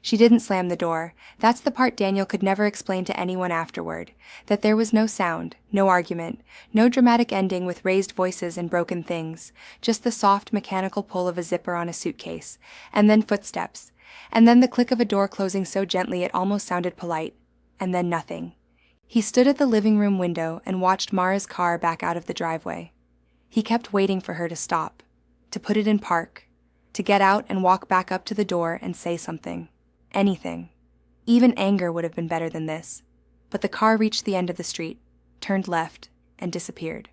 She didn't slam the door. That's the part Daniel could never explain to anyone afterward. That there was no sound, no argument, no dramatic ending with raised voices and broken things, just the soft mechanical pull of a zipper on a suitcase, and then footsteps, and then the click of a door closing so gently it almost sounded polite, and then nothing. He stood at the living room window and watched Mara's car back out of the driveway. He kept waiting for her to stop, to put it in park, to get out and walk back up to the door and say something. Anything. Even anger would have been better than this. But the car reached the end of the street, turned left, and disappeared.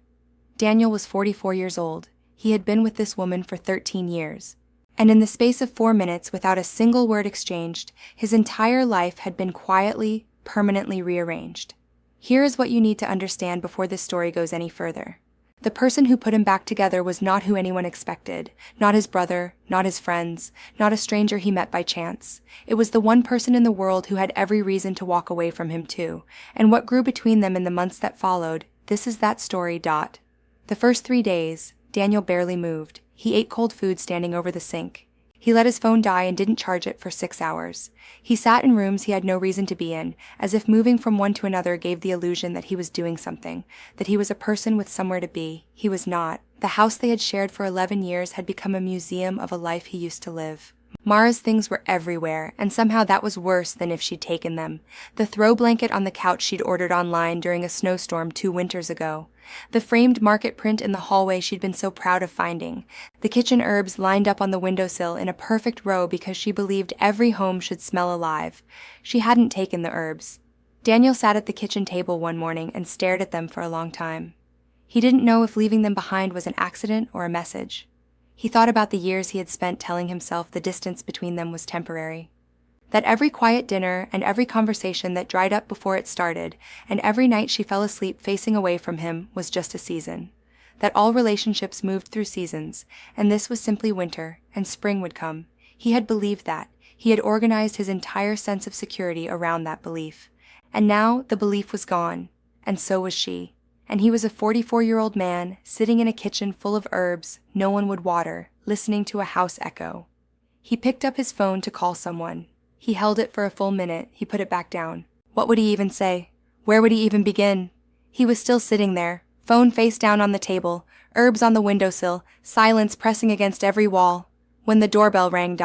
Daniel was 44 years old. He had been with this woman for 13 years. And in the space of 4 minutes, without a single word exchanged, his entire life had been quietly, permanently rearranged. Here is what you need to understand before this story goes any further. The person who put him back together was not who anyone expected, not his brother, not his friends, not a stranger he met by chance. It was the one person in the world who had every reason to walk away from him too, and what grew between them in the months that followed, this is that story. The first 3 days, Daniel barely moved. He ate cold food standing over the sink. He let his phone die and didn't charge it for 6 hours. He sat in rooms he had no reason to be in, as if moving from one to another gave the illusion that he was doing something, that he was a person with somewhere to be. He was not. The house they had shared for 11 years had become a museum of a life he used to live. Mara's things were everywhere, and somehow that was worse than if she'd taken them. The throw blanket on the couch she'd ordered online during a snowstorm 2 winters ago. The framed market print in the hallway she'd been so proud of finding. The kitchen herbs lined up on the windowsill in a perfect row because she believed every home should smell alive. She hadn't taken the herbs. Daniel sat at the kitchen table one morning and stared at them for a long time. He didn't know if leaving them behind was an accident or a message. He thought about the years he had spent telling himself the distance between them was temporary. That every quiet dinner and every conversation that dried up before it started, and every night she fell asleep facing away from him was just a season. That all relationships moved through seasons, and this was simply winter, and spring would come. He had believed that. He had organized his entire sense of security around that belief. And now the belief was gone, and so was she. And he was a 44-year-old man, sitting in a kitchen full of herbs no one would water, listening to a house echo. He picked up his phone to call someone. He held it for a full minute. He put it back down. What would he even say? Where would he even begin? He was still sitting there, phone face down on the table, herbs on the windowsill, silence pressing against every wall. When the doorbell rang.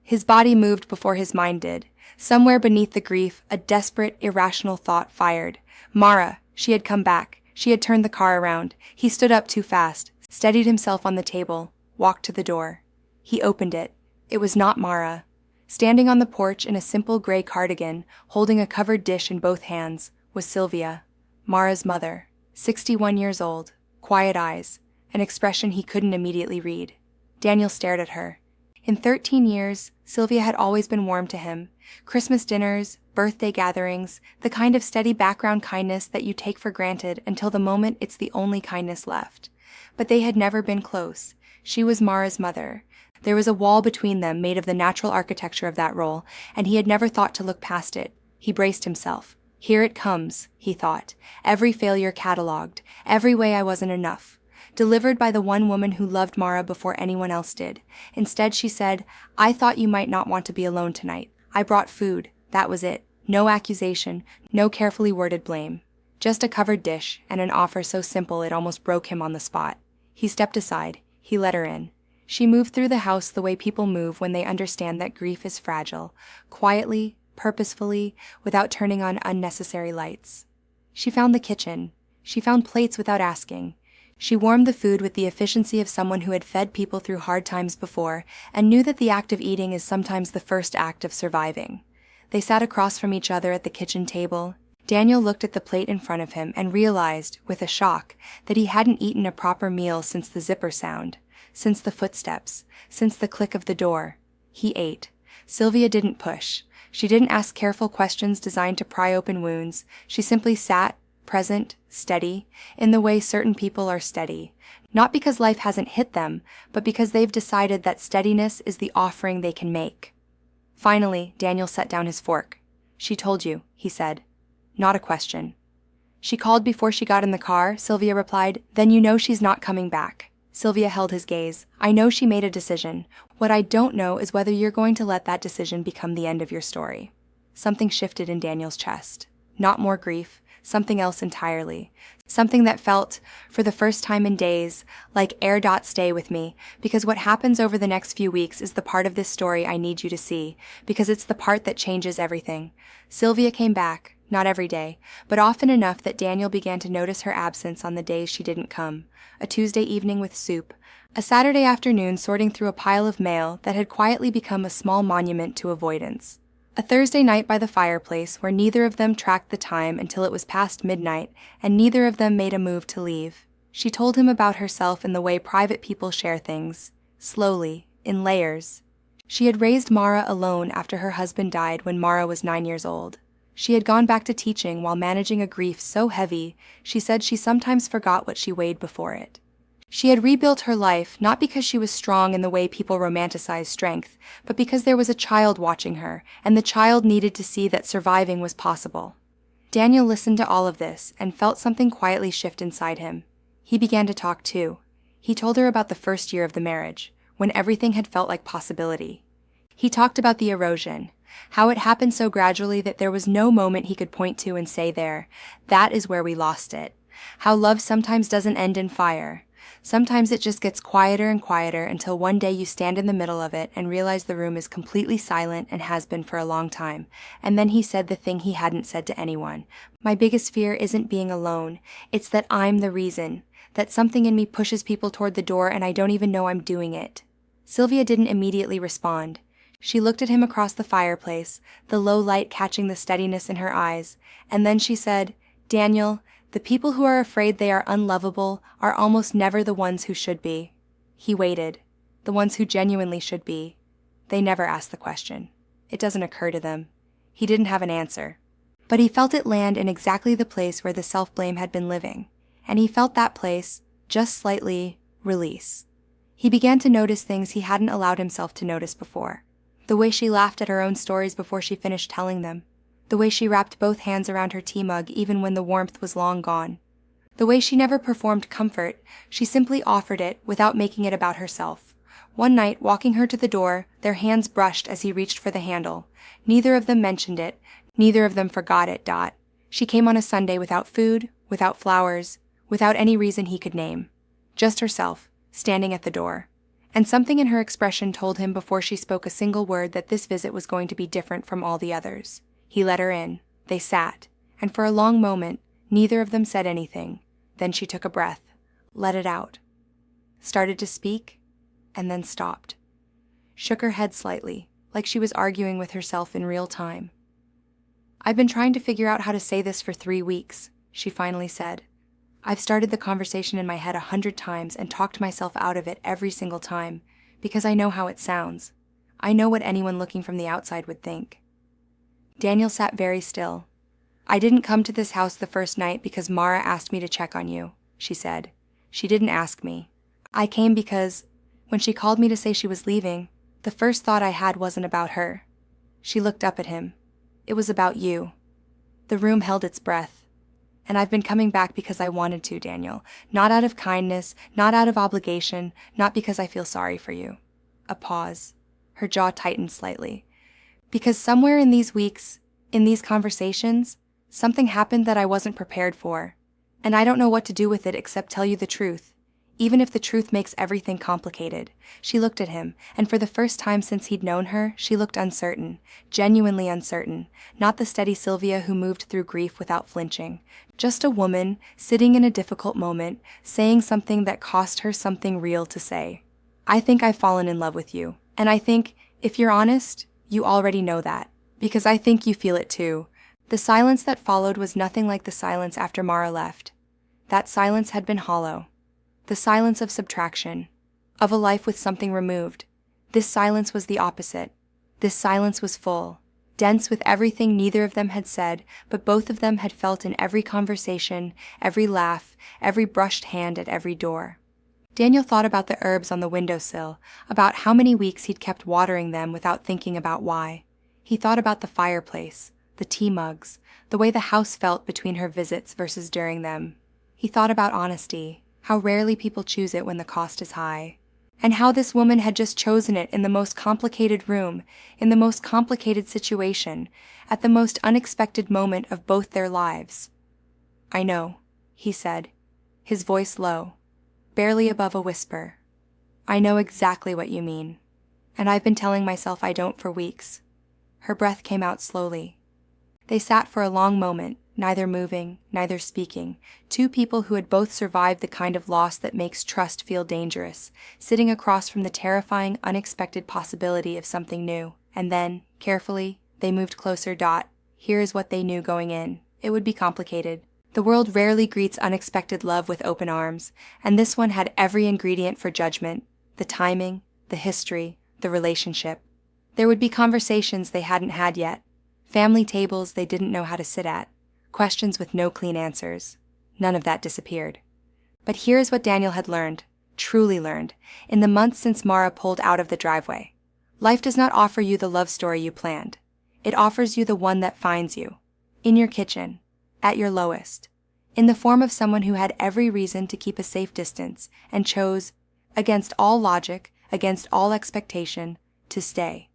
His body moved before his mind did. Somewhere beneath the grief, a desperate, irrational thought fired. Mara. She had come back. She had turned the car around. He stood up too fast, steadied himself on the table, walked to the door. He opened it. It was not Mara. Standing on the porch in a simple gray cardigan, holding a covered dish in both hands, was Sylvia, Mara's mother, 61 years old, quiet eyes, an expression he couldn't immediately read. Daniel stared at her. In 13 years, Sylvia had always been warm to him. Christmas dinners, birthday gatherings, the kind of steady background kindness that you take for granted until the moment it's the only kindness left. But they had never been close. She was Mara's mother. There was a wall between them made of the natural architecture of that role, and he had never thought to look past it. He braced himself. Here it comes, he thought. Every failure catalogued. Every way I wasn't enough. Delivered by the one woman who loved Mara before anyone else did. Instead, she said, I thought you might not want to be alone tonight. I brought food. That was it. No accusation, no carefully worded blame. Just a covered dish, and an offer so simple it almost broke him on the spot. He stepped aside. He let her in. She moved through the house the way people move when they understand that grief is fragile, quietly, purposefully, without turning on unnecessary lights. She found the kitchen. She found plates without asking. She warmed the food with the efficiency of someone who had fed people through hard times before and knew that the act of eating is sometimes the first act of surviving. They sat across from each other at the kitchen table. Daniel looked at the plate in front of him and realized, with a shock, that he hadn't eaten a proper meal since the zipper sound, since the footsteps, since the click of the door. He ate. Sylvia didn't push. She didn't ask careful questions designed to pry open wounds. She simply sat, present, steady, in the way certain people are steady. Not because life hasn't hit them, but because they've decided that steadiness is the offering they can make. Finally, Daniel set down his fork. She told you, he said. Not a question. She called before she got in the car, Sylvia replied. Then you know she's not coming back. Sylvia held his gaze. I know she made a decision. What I don't know is whether you're going to let that decision become the end of your story. Something shifted in Daniel's chest. Not more grief, something else entirely. Something that felt, for the first time in days, like stay with me, because what happens over the next few weeks is the part of this story I need you to see, because it's the part that changes everything. Sylvia came back, not every day, but often enough that Daniel began to notice her absence on the days she didn't come. A Tuesday evening with soup, a Saturday afternoon sorting through a pile of mail that had quietly become a small monument to avoidance. A Thursday night by the fireplace where neither of them tracked the time until it was past midnight and neither of them made a move to leave. She told him about herself in the way private people share things, slowly, in layers. She had raised Mara alone after her husband died when Mara was 9 years old. She had gone back to teaching while managing a grief so heavy, she said she sometimes forgot what she weighed before it. She had rebuilt her life not because she was strong in the way people romanticize strength, but because there was a child watching her, and the child needed to see that surviving was possible. Daniel listened to all of this and felt something quietly shift inside him. He began to talk too. He told her about the first year of the marriage, when everything had felt like possibility. He talked about the erosion, how it happened so gradually that there was no moment he could point to and say there, that is where we lost it. How love sometimes doesn't end in fire. Sometimes it just gets quieter and quieter until one day you stand in the middle of it and realize the room is completely silent and has been for a long time. And then he said the thing he hadn't said to anyone. My biggest fear isn't being alone. It's that I'm the reason. That something in me pushes people toward the door and I don't even know I'm doing it. Sylvia didn't immediately respond. She looked at him across the fireplace, the low light catching the steadiness in her eyes, and then she said, Daniel, the people who are afraid they are unlovable are almost never the ones who should be. He waited. The ones who genuinely should be. They never ask the question. It doesn't occur to them. He didn't have an answer. But he felt it land in exactly the place where the self-blame had been living, and he felt that place, just slightly, release. He began to notice things he hadn't allowed himself to notice before. The way she laughed at her own stories before she finished telling them. The way she wrapped both hands around her tea mug even when the warmth was long gone. The way she never performed comfort, she simply offered it without making it about herself. One night, walking her to the door, their hands brushed as he reached for the handle. Neither of them mentioned it, neither of them forgot it. She came on a Sunday without food, without flowers, without any reason he could name. Just herself, standing at the door. And something in her expression told him before she spoke a single word that this visit was going to be different from all the others. He let her in. They sat, and for a long moment, neither of them said anything. Then she took a breath, let it out, started to speak, and then stopped. Shook her head slightly, like she was arguing with herself in real time. I've been trying to figure out how to say this for 3 weeks, she finally said. I've started the conversation in my head 100 times and talked myself out of it every single time, because I know how it sounds. I know what anyone looking from the outside would think. Daniel sat very still. I didn't come to this house the first night because Mara asked me to check on you, she said. She didn't ask me. I came because, when she called me to say she was leaving, the first thought I had wasn't about her. She looked up at him. It was about you. The room held its breath. And I've been coming back because I wanted to, Daniel. Not out of kindness, not out of obligation, not because I feel sorry for you. A pause. Her jaw tightened slightly. Because somewhere in these weeks, in these conversations, something happened that I wasn't prepared for. And I don't know what to do with it except tell you the truth. Even if the truth makes everything complicated. She looked at him, and for the first time since he'd known her, she looked uncertain, genuinely uncertain, not the steady Sylvia who moved through grief without flinching. Just a woman, sitting in a difficult moment, saying something that cost her something real to say. I think I've fallen in love with you, and I think, if you're honest, you already know that, because I think you feel it too. The silence that followed was nothing like the silence after Mara left. That silence had been hollow. The silence of subtraction, of a life with something removed. This silence was the opposite. This silence was full, dense with everything neither of them had said, but both of them had felt in every conversation, every laugh, every brushed hand at every door. Daniel thought about the herbs on the windowsill, about how many weeks he'd kept watering them without thinking about why. He thought about the fireplace, the tea mugs, the way the house felt between her visits versus during them. He thought about honesty, how rarely people choose it when the cost is high, and how this woman had just chosen it in the most complicated room, in the most complicated situation, at the most unexpected moment of both their lives. "I know," he said, his voice low, barely above a whisper. "I know exactly what you mean, and I've been telling myself I don't for weeks." Her breath came out slowly. They sat for a long moment, neither moving, neither speaking, two people who had both survived the kind of loss that makes trust feel dangerous, sitting across from the terrifying, unexpected possibility of something new. And then, carefully, they moved closer. Here is what they knew going in. It would be complicated. The world rarely greets unexpected love with open arms, and this one had every ingredient for judgment: the timing, the history, the relationship. There would be conversations they hadn't had yet, family tables they didn't know how to sit at, questions with no clean answers. None of that disappeared. But here's what Daniel had learned, truly learned, in the months since Mara pulled out of the driveway. Life does not offer you the love story you planned. It offers you the one that finds you, in your kitchen, at your lowest, in the form of someone who had every reason to keep a safe distance and chose, against all logic, against all expectation, to stay.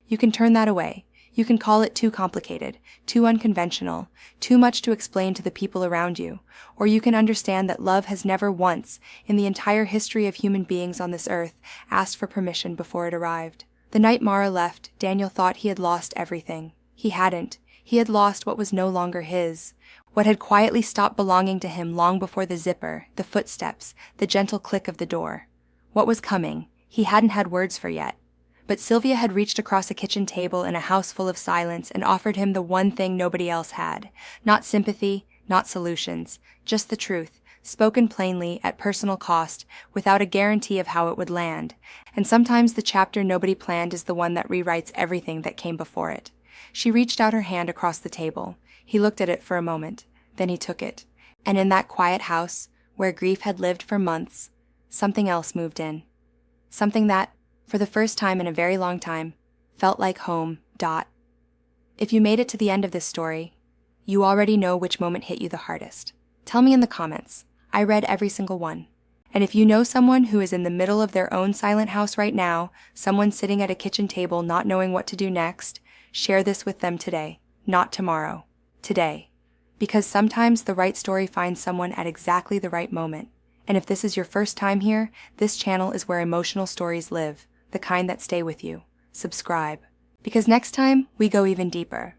You can turn that away. You can call it too complicated, too unconventional, too much to explain to the people around you, or you can understand that love has never once, in the entire history of human beings on this earth, asked for permission before it arrived. The night Mara left, Daniel thought he had lost everything. He hadn't. He had lost what was no longer his, what had quietly stopped belonging to him long before the zipper, the footsteps, the gentle click of the door. What was coming, he hadn't had words for yet. But Sylvia had reached across a kitchen table in a house full of silence and offered him the one thing nobody else had. Not sympathy, not solutions, just the truth, spoken plainly, at personal cost, without a guarantee of how it would land. And sometimes the chapter nobody planned is the one that rewrites everything that came before it. She reached out her hand across the table. He looked at it for a moment, then he took it. And in that quiet house, where grief had lived for months, something else moved in. Something that, for the first time in a very long time, felt like home. If you made it to the end of this story, you already know which moment hit you the hardest. Tell me in the comments. I read every single one. And if you know someone who is in the middle of their own silent house right now, someone sitting at a kitchen table not knowing what to do next, share this with them today, not tomorrow. Today. Because sometimes the right story finds someone at exactly the right moment. And if this is your first time here, this channel is where emotional stories live. The kind that stay with you. Subscribe. Because next time, we go even deeper.